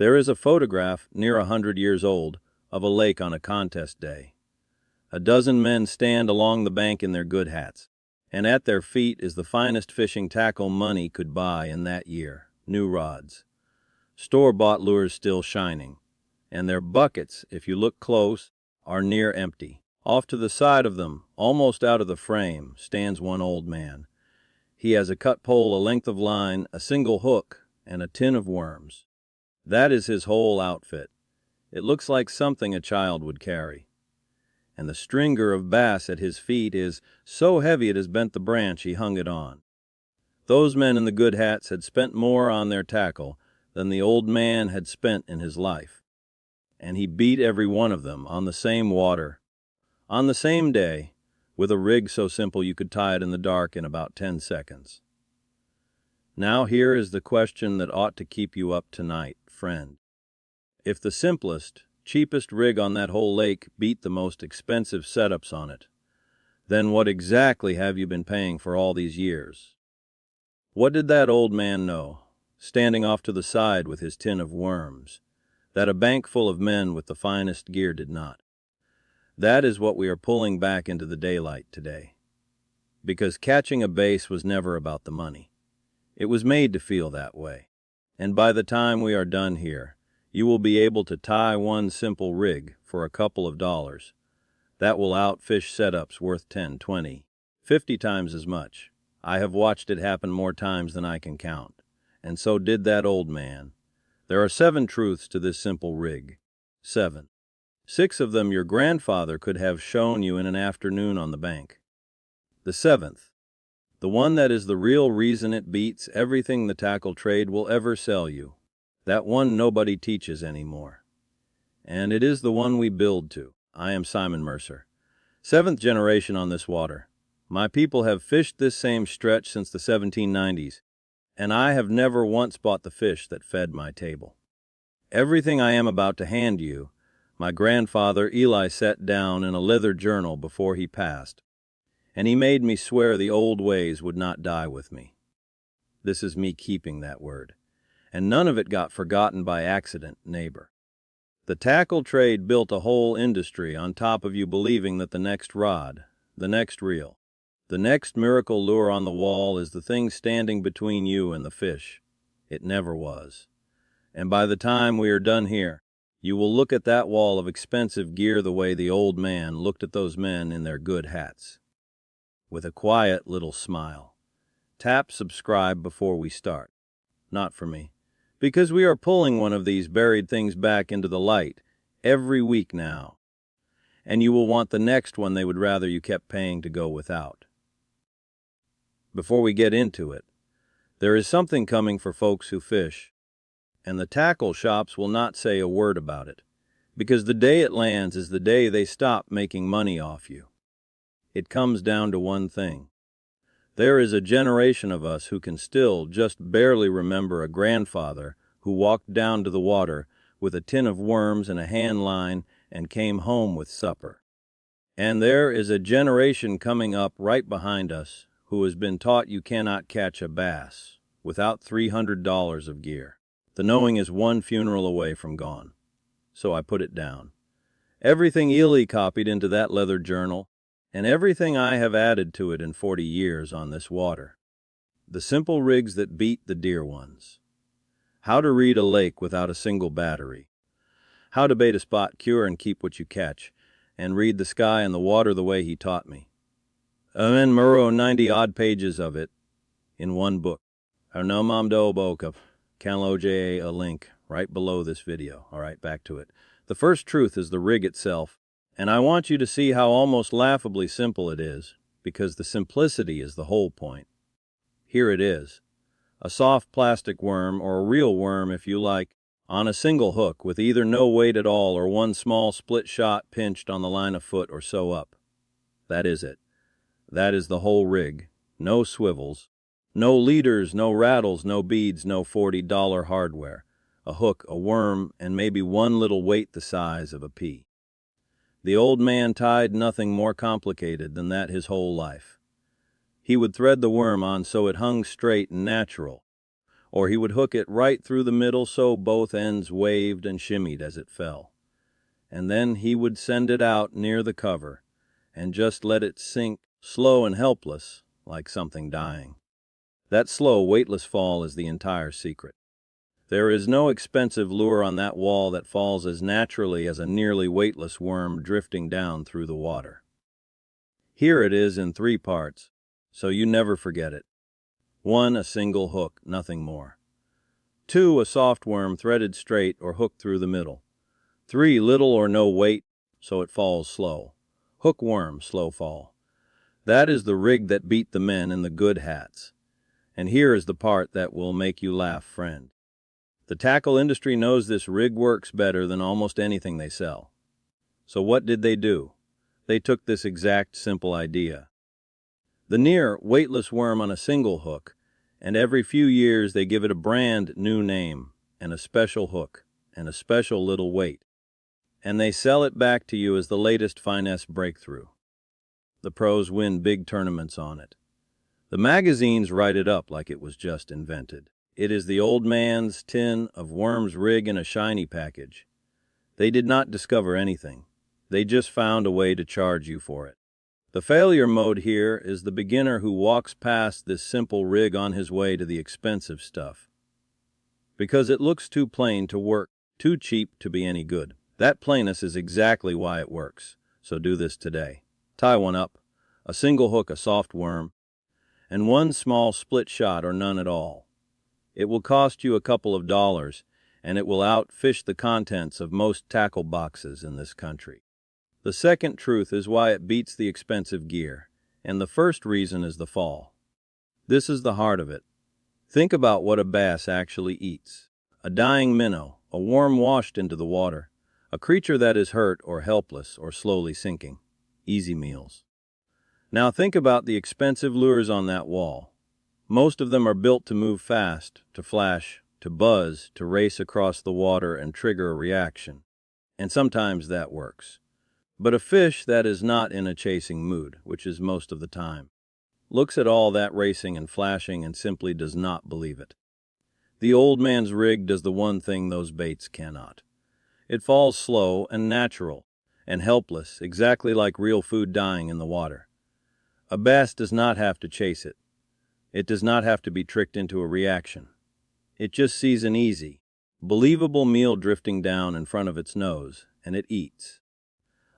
There is a photograph near 100 years old of a lake on a contest day. A dozen men stand along the bank in their good hats, and at their feet is the finest fishing tackle money could buy in that year, new rods. Store-bought lures still shining, and their buckets, if you look close, are near empty. Off to the side of them, almost out of the frame, stands one old man. He has a cut pole, a length of line, a single hook, and a tin of worms. That is his whole outfit. It looks like something a child would carry. And the stringer of bass at his feet is so heavy it has bent the branch he hung it on. Those men in the good hats had spent more on their tackle than the old man had spent in his life. And he beat every one of them on the same water, on the same day, with a rig so simple you could tie it in the dark in about 10 seconds. Now here is the question that ought to keep you up tonight, friend. If the simplest, cheapest rig on that whole lake beat the most expensive setups on it, then what exactly have you been paying for all these years? What did that old man know, standing off to the side with his tin of worms, that a bank full of men with the finest gear did not? That is what we are pulling back into the daylight today. Because catching a bass was never about the money. It was made to feel that way. And by the time we are done here, you will be able to tie one simple rig for a couple of dollars. That will outfish setups worth 10, 20, 50 times as much. I have watched it happen more times than I can count. And so did that old man. There are 7 truths to this simple rig. 7. 6 of them your grandfather could have shown you in an afternoon on the bank. The 7th, the one that is the real reason it beats everything the tackle trade will ever sell you. That one nobody teaches anymore. And it is the one we build to. I am Simon Mercer, 7th generation on this water. My people have fished this same stretch since the 1790s, and I have never once bought the fish that fed my table. Everything I am about to hand you, my grandfather Eli set down in a leather journal before he passed, and he made me swear the old ways would not die with me. This is me keeping that word, and none of it got forgotten by accident, neighbor. The tackle trade built a whole industry on top of you believing that the next rod, the next reel, the next miracle lure on the wall is the thing standing between you and the fish. It never was. And by the time we are done here, you will look at that wall of expensive gear the way the old man looked at those men in their good hats, with a quiet little smile. Tap subscribe before we start. Not for me, because we are pulling one of these buried things back into the light every week now, and you will want the next one they would rather you kept paying to go without. Before we get into it, there is something coming for folks who fish, and the tackle shops will not say a word about it, because the day it lands is the day they stop making money off you. It comes down to one thing. There is a generation of us who can still just barely remember a grandfather who walked down to the water with a tin of worms and a hand line and came home with supper. And there is a generation coming up right behind us who has been taught you cannot catch a bass without $300 of gear. The knowing is one funeral away from gone. So I put it down. Everything Ely copied into that leather journal, and everything I have added to it in 40 years on this water. The simple rigs that beat the dear ones. How to read a lake without a single battery. How to bait a spot, cure and keep what you catch, and read the sky and the water the way he taught me. And Murrow 90-odd pages of it in one book. No Mamdo Boka. Canloja a link right below this video. All right, back to it. The first truth is the rig itself, and I want you to see how almost laughably simple it is, because the simplicity is the whole point. Here it is. A soft plastic worm, or a real worm if you like, on a single hook with either no weight at all or one small split shot pinched on the line a foot or so up. That is it. That is the whole rig. No swivels. No leaders, no rattles, no beads, no $40 hardware. A hook, a worm, and maybe one little weight the size of a pea. The old man tied nothing more complicated than that his whole life. He would thread the worm on so it hung straight and natural, or he would hook it right through the middle so both ends waved and shimmied as it fell. And then he would send it out near the cover and just let it sink, slow and helpless, like something dying. That slow, weightless fall is the entire secret. There is no expensive lure on that wall that falls as naturally as a nearly weightless worm drifting down through the water. Here it is in 3 parts, so you never forget it. 1, a single hook, nothing more. 2, a soft worm threaded straight or hooked through the middle. 3, little or no weight, so it falls slow. Hookworm, slow fall. That is the rig that beat the men in the good hats. And here is the part that will make you laugh, friend. The tackle industry knows this rig works better than almost anything they sell. So what did they do? They took this exact simple idea. The near, weightless worm on a single hook, and every few years they give it a brand new name, and a special hook, and a special little weight. And they sell it back to you as the latest finesse breakthrough. The pros win big tournaments on it. The magazines write it up like it was just invented. It is the old man's tin of worms rig in a shiny package. They did not discover anything. They just found a way to charge you for it. The failure mode here is the beginner who walks past this simple rig on his way to the expensive stuff. Because it looks too plain to work, too cheap to be any good. That plainness is exactly why it works. So do this today. Tie one up, a single hook, a soft worm, and 1 small split shot or none at all. It will cost you a couple of dollars, and it will outfish the contents of most tackle boxes in this country. The second truth is why it beats the expensive gear, and the first reason is the fall. This is the heart of it. Think about what a bass actually eats. A dying minnow, a worm washed into the water, a creature that is hurt or helpless or slowly sinking. Easy meals. Now think about the expensive lures on that wall. Most of them are built to move fast, to flash, to buzz, to race across the water and trigger a reaction. And sometimes that works. But a fish that is not in a chasing mood, which is most of the time, looks at all that racing and flashing and simply does not believe it. The old man's rig does the one thing those baits cannot. It falls slow and natural and helpless, exactly like real food dying in the water. A bass does not have to chase it. It does not have to be tricked into a reaction. It just sees an easy, believable meal drifting down in front of its nose, and it eats.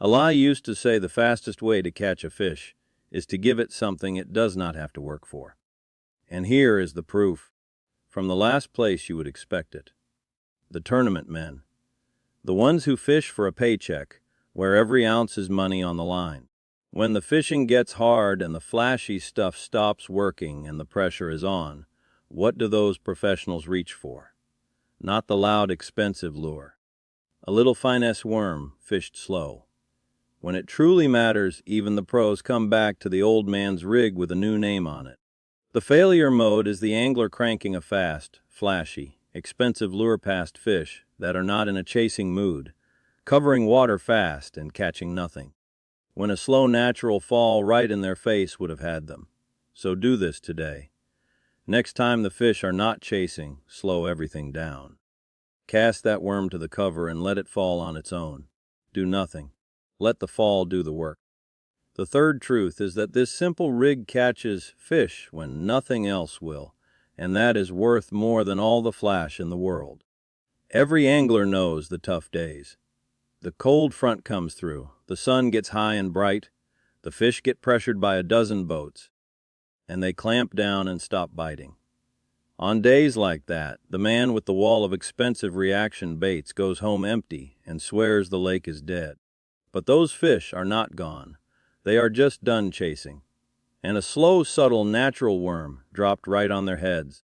Ali used to say the fastest way to catch a fish is to give it something it does not have to work for. And here is the proof. From the last place you would expect it. The tournament men. The ones who fish for a paycheck, where every ounce is money on the line. When the fishing gets hard and the flashy stuff stops working and the pressure is on, what do those professionals reach for? Not the loud, expensive lure. A little finesse worm, fished slow. When it truly matters, even the pros come back to the old man's rig with a new name on it. The failure mode is the angler cranking a fast, flashy, expensive lure past fish that are not in a chasing mood, covering water fast and catching nothing, when a slow natural fall right in their face would have had them. So do this today. Next time the fish are not chasing, slow everything down. Cast that worm to the cover and let it fall on its own. Do nothing. Let the fall do the work. The third truth is that this simple rig catches fish when nothing else will, and that is worth more than all the flash in the world. Every angler knows the tough days. The cold front comes through, the sun gets high and bright, the fish get pressured by a dozen boats, and they clamp down and stop biting. On days like that, the man with the wall of expensive reaction baits goes home empty and swears the lake is dead. But those fish are not gone. They are just done chasing. And a slow, subtle, natural worm, dropped right on their heads,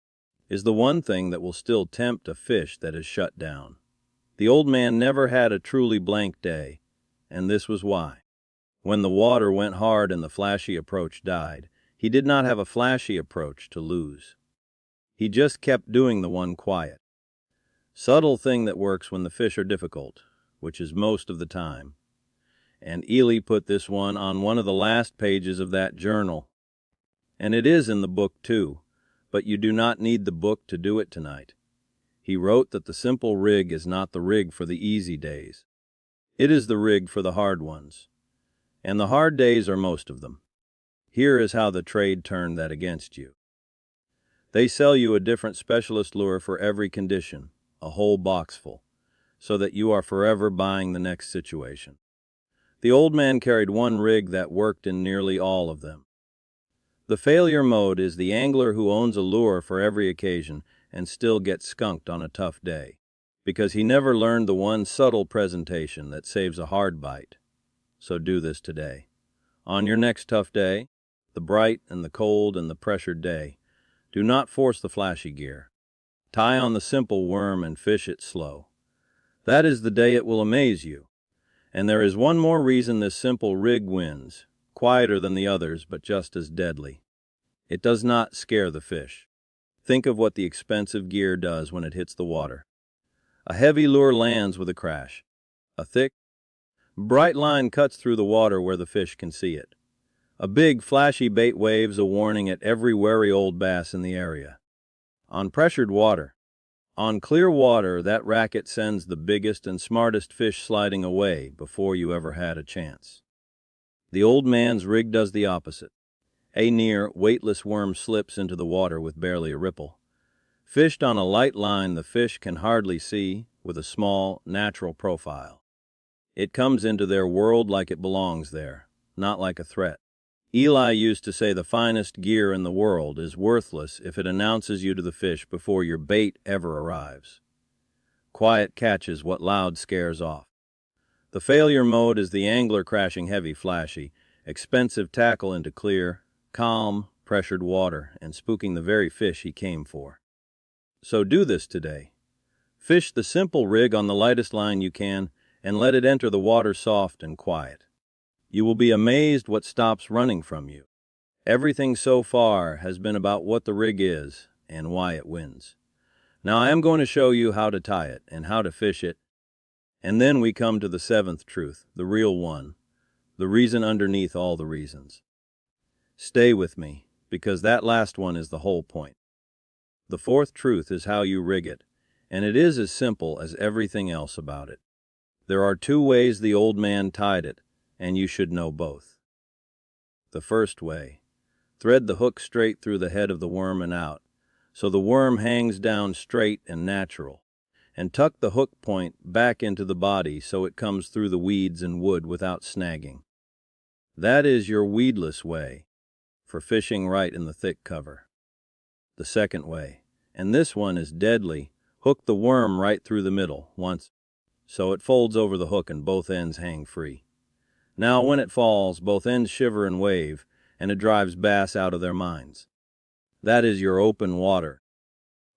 is the one thing that will still tempt a fish that is shut down. The old man never had a truly blank day, and this was why. When the water went hard and the flashy approach died, he did not have a flashy approach to lose. He just kept doing the one quiet, subtle thing that works when the fish are difficult, which is most of the time. And Ely put this on one of the last pages of that journal. And it is in the book too. But you do not need the book to do it tonight. He wrote that the simple rig is not the rig for the easy days. It is the rig for the hard ones. And the hard days are most of them. Here is how the trade turned that against you. They sell you a different specialist lure for every condition, a whole box full, so that you are forever buying the next situation. The old man carried one rig that worked in nearly all of them. The failure mode is the angler who owns a lure for every occasion and still gets skunked on a tough day, because he never learned the one subtle presentation that saves a hard bite. So do this today. On your next tough day, the bright and the cold and the pressured day, do not force the flashy gear. Tie on the simple worm and fish it slow. That is the day it will amaze you. And there is one more reason this simple rig wins, quieter than the others but just as deadly. It does not scare the fish. Think of what the expensive gear does when it hits the water. A heavy lure lands with a crash. A thick, bright line cuts through the water where the fish can see it. A big, flashy bait waves a warning at every wary old bass in the area. On pressured water, on clear water, that racket sends the biggest and smartest fish sliding away before you ever had a chance. The old man's rig does the opposite. A near, weightless worm slips into the water with barely a ripple. Fished on a light line the fish can hardly see, with a small, natural profile. It comes into their world like it belongs there, not like a threat. Eli used to say the finest gear in the world is worthless if it announces you to the fish before your bait ever arrives. Quiet catches what loud scares off. The failure mode is the angler crashing heavy, flashy, expensive tackle into clear, calm, pressured water and spooking the very fish he came for. So do this today. Fish the simple rig on the lightest line you can and let it enter the water soft and quiet. You will be amazed what stops running from you. Everything so far has been about what the rig is and why it wins. Now I am going to show you how to tie it and how to fish it. And then we come to the seventh truth, the real one, the reason underneath all the reasons. Stay with me, because that last one is the whole point. The fourth truth is how you rig it, and it is as simple as everything else about it. There are two ways the old man tied it, and you should know both. The first way, thread the hook straight through the head of the worm and out, so the worm hangs down straight and natural, and tuck the hook point back into the body so it comes through the weeds and wood without snagging. That is your weedless way, for fishing right in the thick cover. The second way, and this one is deadly, hook the worm right through the middle once, so it folds over the hook and both ends hang free. Now when it falls, both ends shiver and wave, and it drives bass out of their minds. That is your open water.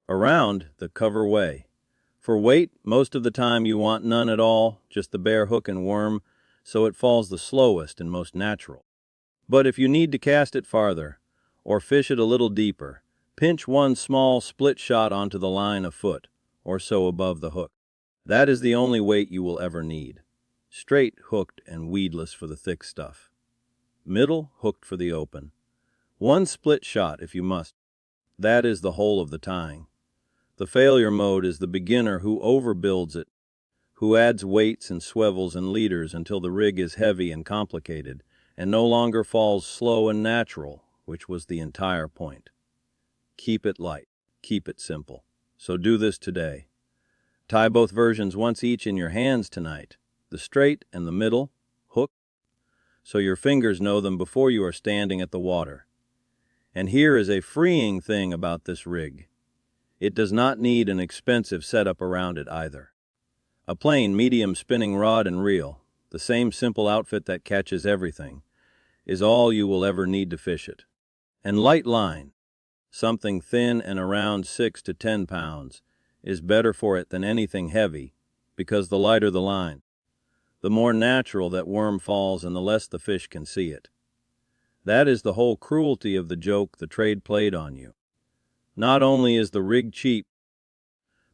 Around the cover way. For weight, most of the time you want none at all, just the bare hook and worm, so it falls the slowest and most natural. But if you need to cast it farther, or fish it a little deeper, pinch one small split shot onto the line a foot, or so above the hook. That is the only weight you will ever need. Straight hooked and weedless for the thick stuff. Middle hooked for the open. One split shot if you must. That is the whole of the tying. The failure mode is the beginner who overbuilds it, who adds weights and swivels and leaders until the rig is heavy and complicated, and no longer falls slow and natural, which was the entire point. Keep it light, keep it simple. So do this today. Tie both versions once each in your hands tonight, the straight and the middle, hook, so your fingers know them before you are standing at the water. And here is a freeing thing about this rig. It does not need an expensive setup around it either. A plain medium spinning rod and reel, the same simple outfit that catches everything, is all you will ever need to fish it. And light line, something thin and around 6 to 10 pounds, is better for it than anything heavy, because the lighter the line, the more natural that worm falls and the less the fish can see it. That is the whole cruelty of the joke the trade played on you. Not only is the rig cheap,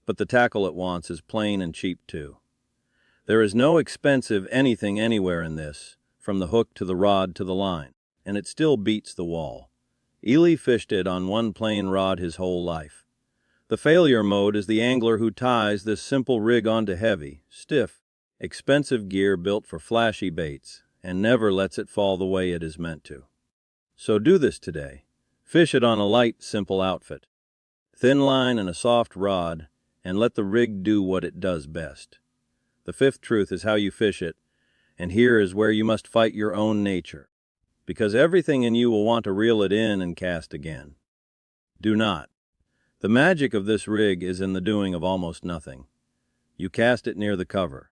but the tackle it wants is plain and cheap too. There is no expensive anything anywhere in this, from the hook to the rod to the line, and it still beats the wall. Ely fished it on one plain rod his whole life. The failure mode is the angler who ties this simple rig onto heavy, stiff, expensive gear built for flashy baits and never lets it fall the way it is meant to. So do this today. Fish it on a light, simple outfit. Thin line and a soft rod, and let the rig do what it does best. The fifth truth is how you fish it, and here is where you must fight your own nature, because everything in you will want to reel it in and cast again. Do not. The magic of this rig is in the doing of almost nothing. You cast it near the cover.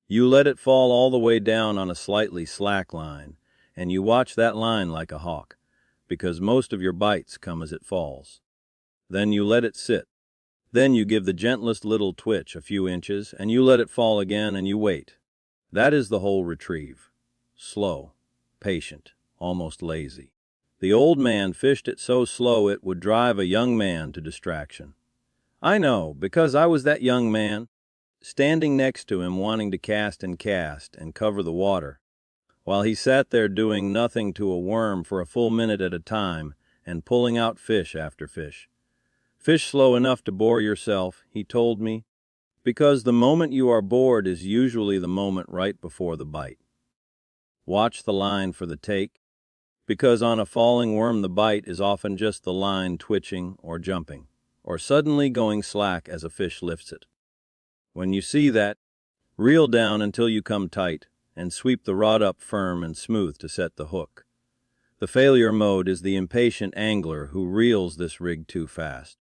You let it fall all the way down on a slightly slack line, and you watch that line like a hawk, because most of your bites come as it falls. Then you let it sit. Then you give the gentlest little twitch a few inches, and you let it fall again, and you wait. That is the whole retrieve. Slow, patient, almost lazy. The old man fished it so slow it would drive a young man to distraction. I know, because I was that young man, standing next to him wanting to cast and cover the water, while he sat there doing nothing to a worm for a full minute at a time and pulling out fish after fish. Fish slow enough to bore yourself, he told me, because the moment you are bored is usually the moment right before the bite. Watch the line for the take, because on a falling worm the bite is often just the line twitching or jumping, or suddenly going slack as a fish lifts it. When you see that, reel down until you come tight, and sweep the rod up firm and smooth to set the hook. The failure mode is the impatient angler who reels this rig too fast,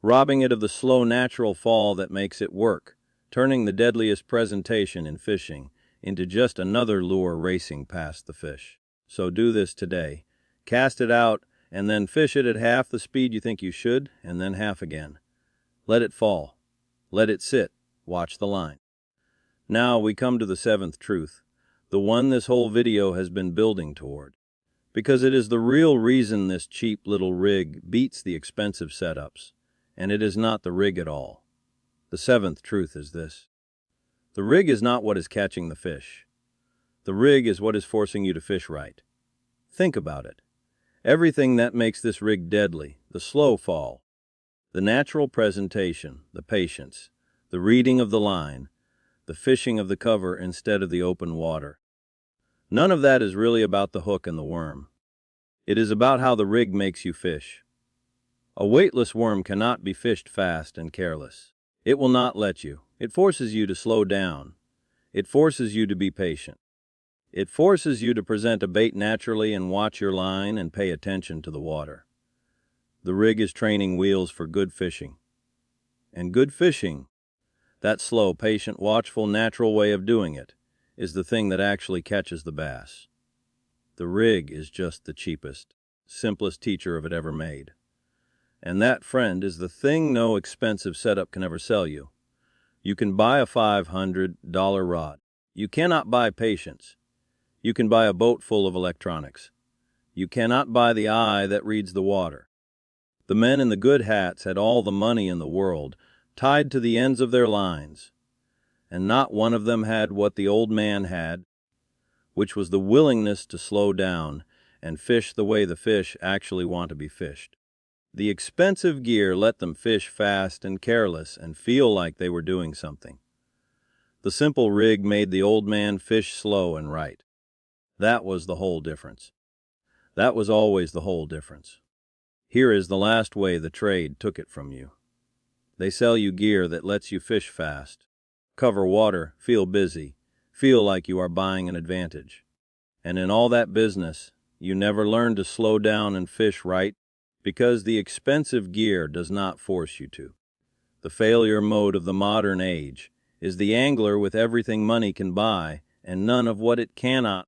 robbing it of the slow natural fall that makes it work, turning the deadliest presentation in fishing into just another lure racing past the fish. So do this today. Cast it out, and then fish it at half the speed you think you should, and then half again. Let it fall. Let it sit. Watch the line. Now we come to the seventh truth, the one this whole video has been building toward, because it is the real reason this cheap little rig beats the expensive setups. And it is not the rig at all. The seventh truth is this. The rig is not what is catching the fish. The rig is what is forcing you to fish right. Think about it. Everything that makes this rig deadly, the slow fall, the natural presentation, the patience, the reading of the line, the fishing of the cover instead of the open water. None of that is really about the hook and the worm. It is about how the rig makes you fish. A weightless worm cannot be fished fast and careless. It will not let you. It forces you to slow down. It forces you to be patient. It forces you to present a bait naturally and watch your line and pay attention to the water. The rig is training wheels for good fishing. And good fishing, that slow, patient, watchful, natural way of doing it, is the thing that actually catches the bass. The rig is just the cheapest, simplest teacher of it ever made. And that, friend, is the thing no expensive setup can ever sell you. You can buy a $500 rod. You cannot buy patience. You can buy a boat full of electronics. You cannot buy the eye that reads the water. The men in the good hats had all the money in the world tied to the ends of their lines, and not one of them had what the old man had, which was the willingness to slow down and fish the way the fish actually want to be fished. The expensive gear let them fish fast and careless and feel like they were doing something. The simple rig made the old man fish slow and right. That was the whole difference. That was always the whole difference. Here is the last way the trade took it from you. They sell you gear that lets you fish fast, cover water, feel busy, feel like you are buying an advantage. And in all that business, you never learn to slow down and fish right, because the expensive gear does not force you to. The failure mode of the modern age is the angler with everything money can buy and none of what it cannot,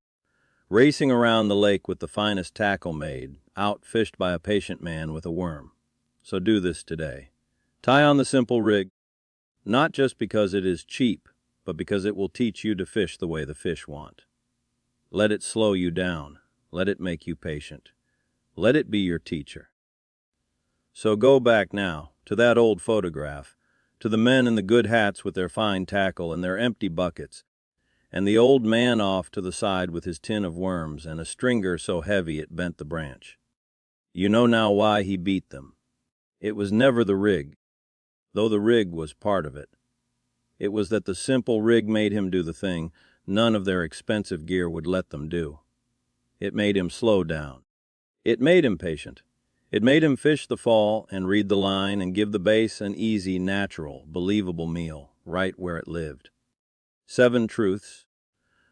racing around the lake with the finest tackle made, outfished by a patient man with a worm. So do this today. Tie on the simple rig, not just because it is cheap, but because it will teach you to fish the way the fish want. Let it slow you down. Let it make you patient. Let it be your teacher. So go back now to that old photograph, to the men in the good hats with their fine tackle and their empty buckets, and the old man off to the side with his tin of worms and a stringer so heavy it bent the branch. You know now why he beat them. It was never the rig, though the rig was part of it. It was that the simple rig made him do the thing none of their expensive gear would let them do. It made him slow down. It made him patient. It made him fish the fall and read the line and give the bass an easy, natural, believable meal, right where it lived. 7 truths.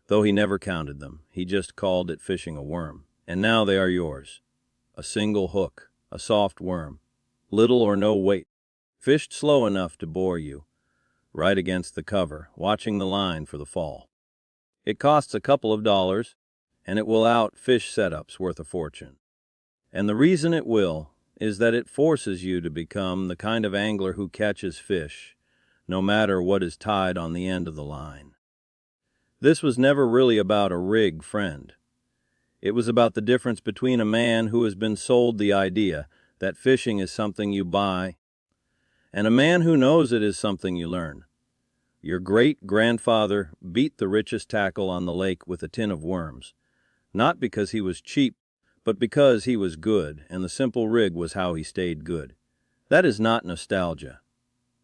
Though he never counted them, he just called it fishing a worm. And now they are yours. A single hook, a soft worm, little or no weight, fished slow enough to bore you, right against the cover, watching the line for the fall. It costs a couple of dollars, and it will out fish setups worth a fortune. And the reason it will is that it forces you to become the kind of angler who catches fish, no matter what is tied on the end of the line. This was never really about a rig, friend. It was about the difference between a man who has been sold the idea that fishing is something you buy and a man who knows it is something you learn. Your great-grandfather beat the richest tackle on the lake with a tin of worms, not because he was cheap, but because he was good, and the simple rig was how he stayed good. That is not nostalgia.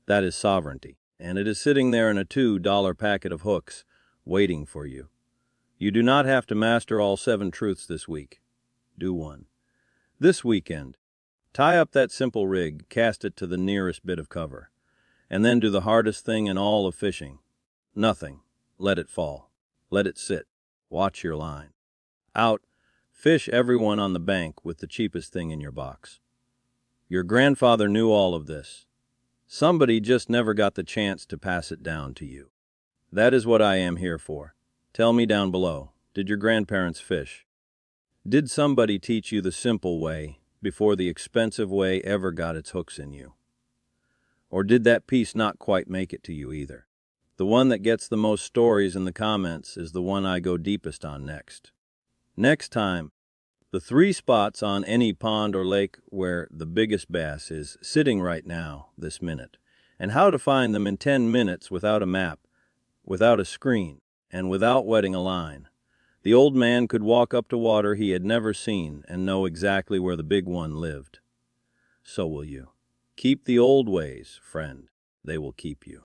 That is sovereignty, and it is sitting there in a $2 packet of hooks, waiting for you. You do not have to master all 7 truths this week. Do one. This weekend, tie up that simple rig, cast it to the nearest bit of cover, and then do the hardest thing in all of fishing. Nothing. Let it fall. Let it sit. Watch your line. Out. Fish everyone on the bank with the cheapest thing in your box. Your grandfather knew all of this. Somebody just never got the chance to pass it down to you. That is what I am here for. Tell me down below, did your grandparents fish? Did somebody teach you the simple way before the expensive way ever got its hooks in you? Or did that piece not quite make it to you either? The one that gets the most stories in the comments is the one I go deepest on next. Next time, the 3 spots on any pond or lake where the biggest bass is sitting right now, this minute, and how to find them in 10 minutes without a map, without a screen, and without wetting a line. The old man could walk up to water he had never seen and know exactly where the big one lived. So will you. Keep the old ways, friend. They will keep you.